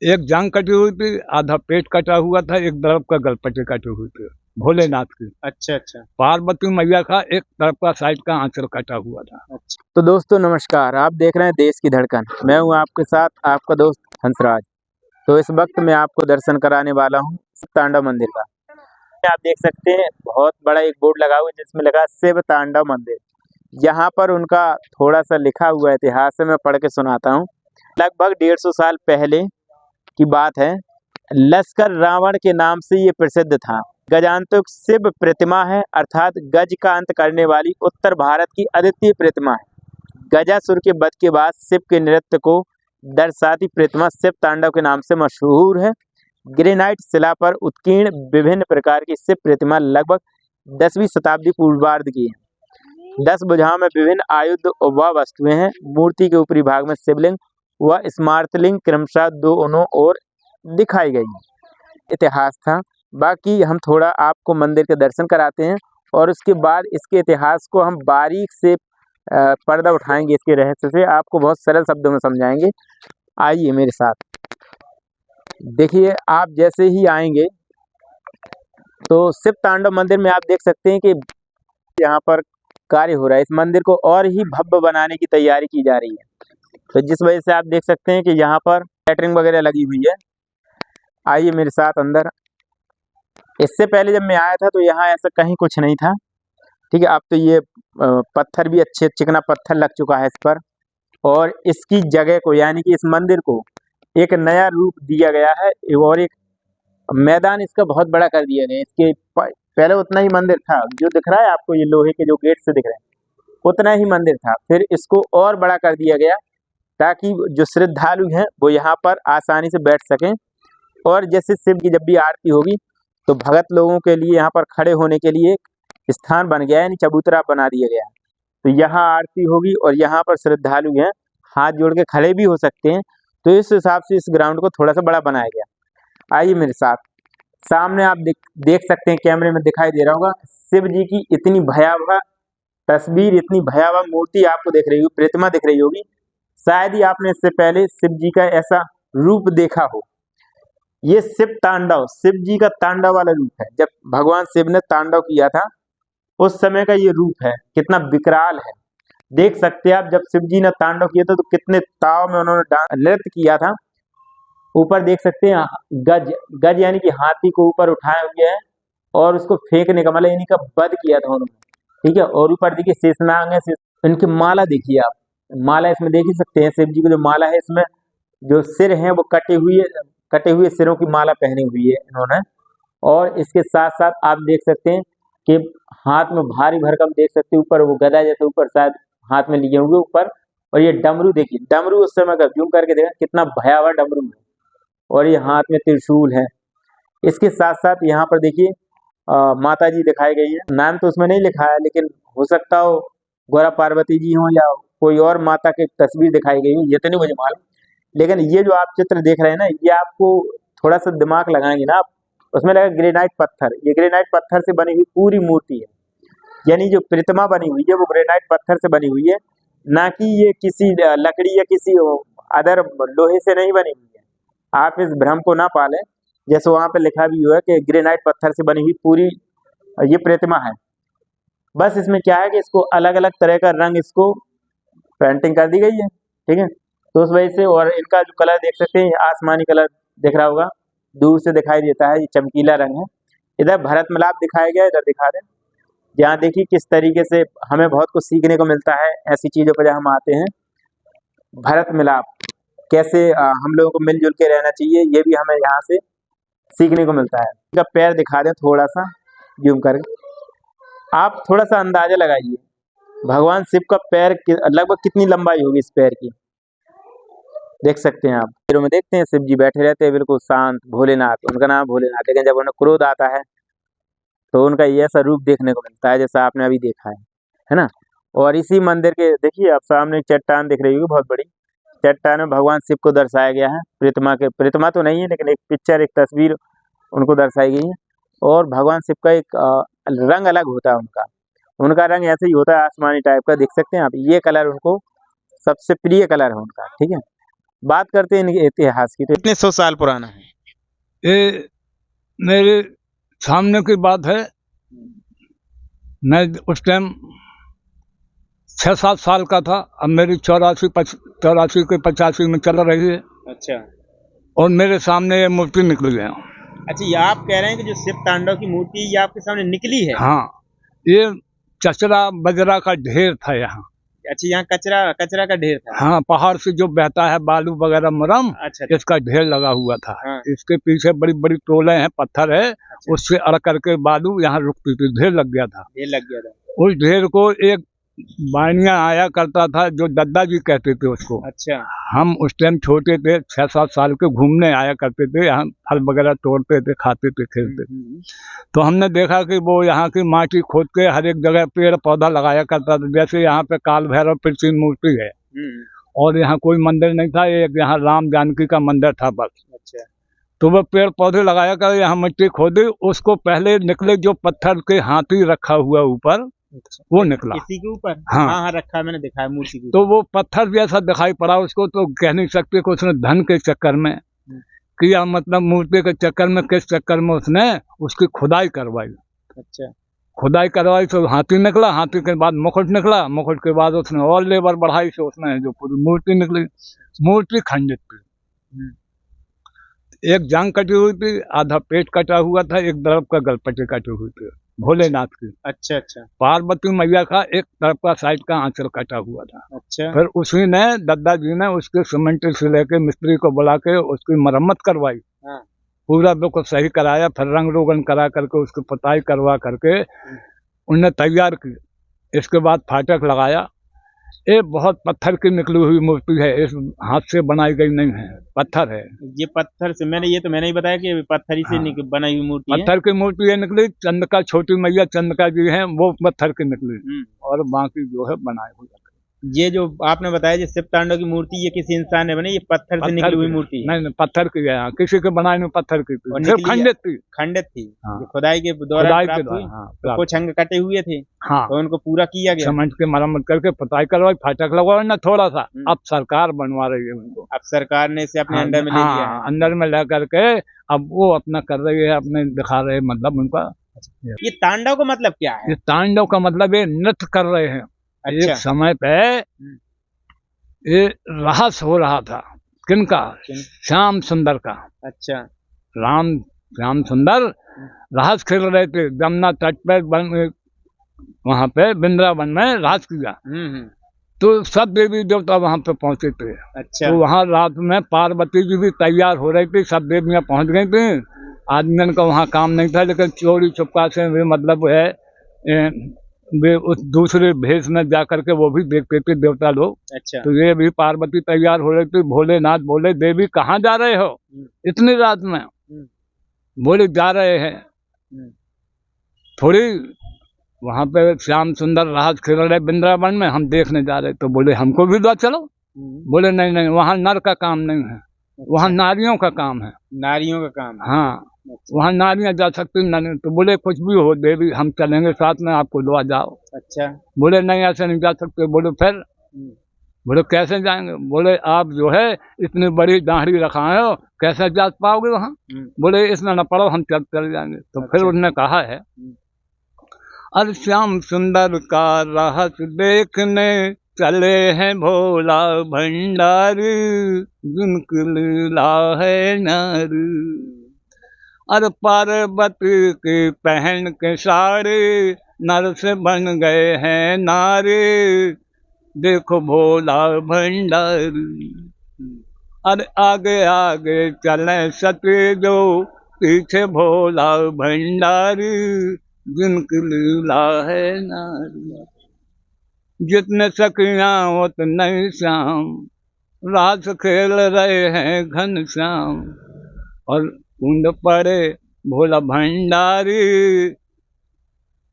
एक जांग कटी हुई थी, आधा पेट कटा हुआ था, एक तरफ का गलपटे कटे हुए थे भोलेनाथ की। अच्छा अच्छा। पार्वती मैया का एक तरफ का साइड का आंचल कटा हुआ था। अच्छा, तो दोस्तों नमस्कार, आप देख रहे हैं देश की धड़कन। मैं हूं आपके साथ आपका दोस्त हंसराज। तो इस वक्त मैं आपको दर्शन कराने वाला हूं तांडव मंदिर का। आप देख सकते हैं बहुत बड़ा एक बोर्ड लगा हुआ है जिसमें लगा शिव तांडव मंदिर। यहाँ पर उनका थोड़ा सा लिखा हुआ इतिहास है, मैं पढ़ के सुनाता हूँ। लगभग 150 साल पहले की बात है। लश्कर रावण के नाम से ये प्रसिद्ध था। गजांतक शिव प्रतिमा है, अर्थात गज का अंत करने वाली उत्तर भारत की अद्वितीय प्रतिमा है। गजासुर के वध के बाद शिव के नृत्य को दर्शाती प्रतिमा शिव तांडव के नाम से मशहूर है। ग्रेनाइट शिला पर उत्कीर्ण विभिन्न प्रकार की शिव प्रतिमा लगभग 10वीं शताब्दी पूर्वार्ध की है। 10 भुजाओं में विभिन्न आयुध व वस्तुएं हैं। मूर्ति के ऊपरी भाग में शिवलिंग व स्मार्तलिंग क्रमशः दोनों ओर दिखाई गई है। इतिहास था। बाकी हम थोड़ा आपको मंदिर के दर्शन कराते हैं और उसके बाद इसके इतिहास को हम बारीक से पर्दा उठाएंगे। इसके रहस्य से आपको बहुत सरल शब्दों में समझाएंगे। आइए मेरे साथ। देखिए, आप जैसे ही आएंगे तो शिव तांडव मंदिर में आप देख सकते हैं कि यहाँ पर कार्य हो रहा है। इस मंदिर को और ही भव्य बनाने की तैयारी की जा रही है, तो जिस वजह से आप देख सकते हैं कि यहाँ पर कैटरिंग वगैरह लगी हुई है। आइए मेरे साथ अंदर। इससे पहले जब मैं आया था तो यहाँ ऐसा कहीं कुछ नहीं था, ठीक है। अब तो ये पत्थर भी अच्छे चिकना पत्थर लग चुका है इस पर, और इसकी जगह को यानी कि इस मंदिर को एक नया रूप दिया गया है और एक मैदान इसका बहुत बड़ा कर दिया गया है। इसके पहले उतना ही मंदिर था, जो दिख रहा है आपको ये लोहे के जो गेट से दिख रहे हैं उतना ही मंदिर था। फिर इसको और बड़ा कर दिया गया ताकि जो श्रद्धालु हैं वो यहाँ पर आसानी से बैठ सकें। और जैसे शिव की जब भी आरती होगी तो भगत लोगों के लिए यहाँ पर खड़े होने के लिए एक स्थान बन गया है, यानी चबूतरा बना दिया गया है। तो यहाँ आरती होगी और यहाँ पर श्रद्धालु हैं हाथ जोड़ के खड़े भी हो सकते हैं। तो इस हिसाब से इस ग्राउंड को थोड़ा सा बड़ा बनाया गया। आइए मेरे साथ। सामने आप देख सकते हैं, कैमरे में दिखाई दे रहा होगा, शिव जी की इतनी भयावह तस्वीर, इतनी भयावह मूर्ति आपको दिख रही होगी, प्रतिमा दिख रही होगी। शायद ही आपने इससे पहले शिव जी का ऐसा रूप देखा हो। ये शिव तांडव, शिव जी का तांडव वाला रूप है। जब भगवान शिव ने तांडव किया था उस समय का ये रूप है, कितना विकराल है। देख सकते हैं आप, जब शिव जी ने तांडव किया था तो कितने ताव में उन्होंने नृत्य किया था। ऊपर देख सकते हैं गज, गज यानी कि हाथी को ऊपर उठाए हुए है और उसको फेंकने का मतलब यानी का वध किया था उन्होंने, ठीक है। और ऊपर देखिए शेषनाग है, इनकी माला देखिए आप, माला इसमें देख ही सकते हैं। शिव जी की जो माला है इसमें जो सिर है वो कटे हुए सिरों की माला पहनी हुई है इन्होंने। और इसके साथ साथ आप देख सकते हैं कि हाथ में भारी भरकम देख सकते हैं, ऊपर वो गदा जैसे ऊपर शायद हाथ में लिए हुए ऊपर। और ये डमरू देखिए, डमरू उस समय का जूम करके देखा कितना भयावह डमरू है। और ये हाथ में त्रिशूल है। इसके साथ साथ यहाँ पर देखिए माता जी दिखाई गई है। नाम तो उसमें नहीं लिखा है, लेकिन हो सकता हो गौरा पार्वती जी हो या कोई और माता की तस्वीर दिखाई गई हो, ये तो नहीं मुझे मालूम। लेकिन ये जो आप चित्र देख रहे हैं ना, ये आपको थोड़ा सा दिमाग लगाएंगे ना आप, उसमें लगा ग्रेनाइट पत्थर। ये ग्रेनाइट पत्थर से बनी हुई पूरी मूर्ति है, यानी जो प्रतिमा बनी हुई है वो ग्रेनाइट पत्थर से बनी हुई है, ना कि ये किसी लकड़ी या किसी अदर लोहे से नहीं बनी हुई है। आप इस भ्रम को ना पालें। जैसे वहां पे लिखा भी हुआ है कि ग्रेनाइट पत्थर से बनी हुई पूरी ये प्रतिमा है। बस इसमें क्या है कि इसको अलग अलग तरह का रंग, इसको पेंटिंग कर दी गई है, ठीक है। तो उस वजह से, और इनका जो कलर देख सकते हैं आसमानी कलर दिख रहा होगा, दूर से दिखाई देता है, ये चमकीला रंग है। इधर भरत मिलाप दिखाया गया, इधर दिखा दें। यहाँ देखिए किस तरीके से हमें बहुत कुछ सीखने को मिलता है ऐसी चीजों पर जब हम आते हैं। भरत मिलाप कैसे हम लोगों को मिलजुल के रहना चाहिए, ये भी हमें यहाँ से सीखने को मिलता है। इनका पैर दिखा दें थोड़ा सा जूम करके, आप थोड़ा सा अंदाजा लगाइए भगवान शिव का पैर लगभग कितनी लंबाई होगी इस पैर की, देख सकते हैं आप। पैरों में देखते हैं शिव जी बैठे रहते हैं बिल्कुल शांत, भोलेनाथ, उनका नाम भोलेनाथ। लेकिन जब उन्हें क्रोध आता है तो उनका ये ऐसा रूप देखने को मिलता है जैसा आपने अभी देखा है ना। और इसी मंदिर के देखिए आप सामने चट्टान दिख रही होगी, बहुत बड़ी चट्टान में भगवान शिव को दर्शाया गया है। प्रतिमा तो नहीं है, लेकिन एक पिक्चर, एक तस्वीर उनको दर्शाई गई है। और भगवान शिव का एक रंग अलग होता है उनका रंग ऐसे ही होता है आसमानी टाइप का, देख सकते हैं आप। ये कलर उनको सबसे प्रिय कलर है उनका, ठीक है। बात करते हैं इनके इतिहास की, तो कितने 100 साल पुराना है? ये मेरे सामने की बात है। मैं उस टाइम 6-7 साल का था। अब मेरी 84 के 85 में चल रही है। अच्छा और मेरे सामने ये मूर्ति निकल गया। अच्छा, ये आप कह रहे हैं कि जो शिव तांडव की मूर्ति है, ये आपके सामने निकली है? हाँ, ये चचरा बजरा का ढेर था यहाँ। अच्छा, यहाँ कचरा का ढेर था। हाँ, पहाड़ से जो बहता है बालू वगैरह मरम, अच्छा इसका ढेर लगा हुआ था। हाँ। इसके पीछे बड़ी बड़ी टोले हैं, पत्थर है। अच्छा। उससे अड़ करके बालू यहाँ रुकती थी, ढेर लग गया था। ढेर लग गया था। उस ढेर को एक बानिया आया करता था, जो दद्दा जी कहते थे उसको। अच्छा हम उस टाइम छोटे थे, 6-7 साल के, घूमने आया करते थे यहाँ, फल वगैरह तोड़ते थे, खाते थे, खेलते थे। तो हमने देखा कि वो यहाँ की माटी खोद के हर एक जगह पेड़ पौधा लगाया करता था। जैसे यहाँ पे काल भैरव प्राचीन मूर्ति है, और यहाँ कोई मंदिर नहीं था, एक यहाँ राम जानकी का मंदिर था बस। अच्छा, तो वह पेड़ पौधे लगाया कर, यहाँ मिट्टी खोदी, उसको पहले निकले जो पत्थर के हाथी रखा हुआ ऊपर, वो निकला इसी के ऊपर। हाँ हाँ रखा है, मैंने देखा है मूर्ति के ऊपर। तो वो पत्थर जैसा दिखाई पड़ा उसको, तो कह नहीं सकते कि उसने धन के चक्कर में किया, मतलब मूर्ति के चक्कर में, किस चक्कर में उसने उसकी खुदाई करवाई। अच्छा, खुदाई करवाई तो हाथी निकला, हाथी के बाद मुकुट निकला, मुकुट के बाद उसने और लेबर बढ़ाई, से उसने जो पूरी मूर्ति निकली। मूर्ति खंडित थी, एक जांग कटी हुई थी, आधा पेट कटा हुआ था, एक तरफ का गलपटे कटी हुई थी भोलेनाथ की। अच्छा अच्छा। पार्वती मैया का एक तरफ का साइड का आंचल कटा हुआ था। अच्छा। फिर उसी ने दद्दा जी ने उसके सीमेंट से लेके मिस्त्री को बुला के उसकी मरम्मत करवाई। हाँ। पूरा बिल्कुल सही कराया, फिर रंग रोगन करा करके उसकी पुताई करवा करके उन्हें तैयार की। इसके बाद फाटक लगाया। ये बहुत पत्थर की निकली हुई मूर्ति है, इस हाथ से बनाई गई नहीं है, पत्थर है ये। पत्थर से मैंने ही बताया कि पत्थर ही से हाँ। बनाई हुई मूर्ति है। पत्थर की मूर्ति है निकली। चंद्रिका, छोटी मैया चंद्रिका जी हैं, वो पत्थर की निकली, और बाकी जो है बनाए हुए। ये जो आपने बताया जो शिव तांडव की मूर्ति, ये किसी इंसान ने बनाई? ये पत्थर से निकली हुई मूर्ति है? नहीं, पत्थर की है, किसी के बनाए में पत्थर की थी, सिर्फ खंडित थी। हाँ। खुदाई के दौरान प्राप्त हुई। हाँ, तो कुछ अंग कटे हुए थे। हाँ। तो उनको पूरा किया गया, सीमेंट के मरम्मत करके पुताई करवाई, फाटक लगवाया ना थोड़ा सा। अब सरकार बनवा रही है उनको, अब सरकार ने इसे अपने अंडर में ले लिया है। अंदर में ले करके अब वो अपना कर रही है, अपने दिखा रहे, मतलब उनका। ये तांडव का मतलब क्या है? ये तांडव का मतलब ये नृत्य कर रहे हैं। अच्छा। एक समय पे ये रहस हो रहा था, किनका? श्याम सुंदर का। अच्छा। श्याम सुंदर रहस खेल रहे थे जमुना तट पे, वहां पे वृंदावन में रहस किया। तो सब देवी देवता वहां पे पहुंचे थे। अच्छा। तो वहां रात में पार्वती जी भी तैयार हो रही थी, सब देवियां पहुंच गई थी। आदमियों का वहां काम नहीं था, लेकिन चोरी छुपका से भी मतलब है वे उस दूसरे भेष में जा करके वो भी देखते थे देवता लोग। अच्छा। तो ये भी पार्वती तैयार हो रही थी। भोलेनाथ बोले, देवी कहाँ जा रहे हो इतनी रात में? बोले जा रहे हैं थोड़ी, वहां पे श्याम सुंदर राज खेल रहे वृंदावन में, हम देखने जा रहे। तो बोले हमको भी ला चलो। बोले नहीं नहीं, वहाँ नर का काम नहीं है। अच्छा। वहाँ नारियों का काम है। नारियों का काम? हाँ। अच्छा। वहाँ नारियां जा सकती नहीं। तो बोले कुछ भी हो देवी, हम चलेंगे साथ में, आपको ले जाओ। अच्छा। बोले नहीं, ऐसे नहीं जा सकते। बोले फिर? बोले कैसे जाएंगे? बोले आप जो है इतनी बड़ी दाढ़ी रखाए हो, कैसे जा पाओगे वहाँ? बोले इसमें न पड़ो, हम चल जाएंगे। तो अच्छा। फिर उन्होंने कहा है, अरे श्याम सुंदर का रहस देखने चले हैं भोला भंडारी, जिनकी लीला है नारी। अरे पार्वती की पहन के साड़ी, नर से बन गए हैं नारी, देखो भोला भंडारी। अरे आगे आगे चले सती जो, पीछे भोला भंडारी, जिनकी लीला है नारी। जितने सखियां उतने श्याम, रास खेल रहे हैं घनश्याम, और कुंड पड़े भोला भंडारी,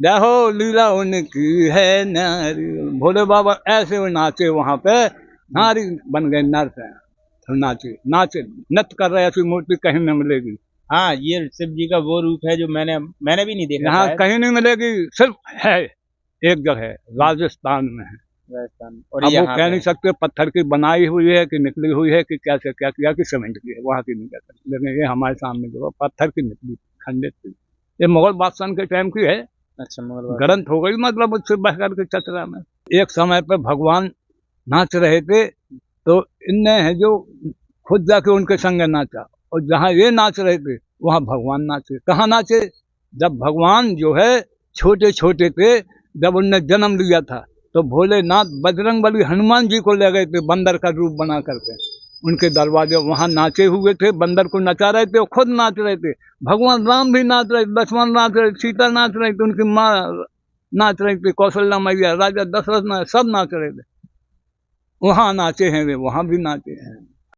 देखो लीला उनकी है नारी। भोले बाबा ऐसे वो नाचे वहां पे, नारी बन गए नर से, नाचे नृत्य कर रहे। ऐसी मूर्ति कहीं नहीं मिलेगी। हाँ, ये शिव जी का वो रूप है जो मैंने भी नहीं देखा। यहाँ कहीं नहीं मिलेगी, सिर्फ है एक जगह, राजस्थान में है। राजस्थान। अब वो यहाँ कह पे नहीं सकते पत्थर की बनाई हुई है कि निकली हुई है कि क्या से क्या किया कि सीमेंट की है, वहाँ की नहीं कह सकते, लेकिन ये हमारे सामने जो है, पत्थर की निकली खंडित थी। ये मुगल बादशाह के टाइम की है, अच्छा, मंगलवार। ग्रंथ हो गई मतलब उससे बह करके चतरा में। एक समय पे भगवान नाच रहे थे, तो इनने है जो खुद जाके उनके संग नाचा, और जहाँ ये नाच रहे थे वहाँ भगवान नाचे। कहाँ नाचे? जब भगवान जो है छोटे छोटे थे, जब उनने जन्म लिया था, तो भोलेनाथ बजरंग बली हनुमान जी को ले गए थे बंदर का रूप बना करके उनके दरवाजे, वहां नाचे हुए थे, बंदर को नचा रहे थे और खुद नाच रहे थे। भगवान राम भी नाच रहे, लक्ष्मण नाच रहे, सीता नाच रही थी, उनकी माँ नाच रही थी, कौशल्या मैया, राजा दशरथ सब नाच रहे थे। वहां नाचे हैं वे, वहां भी नाचे हैं।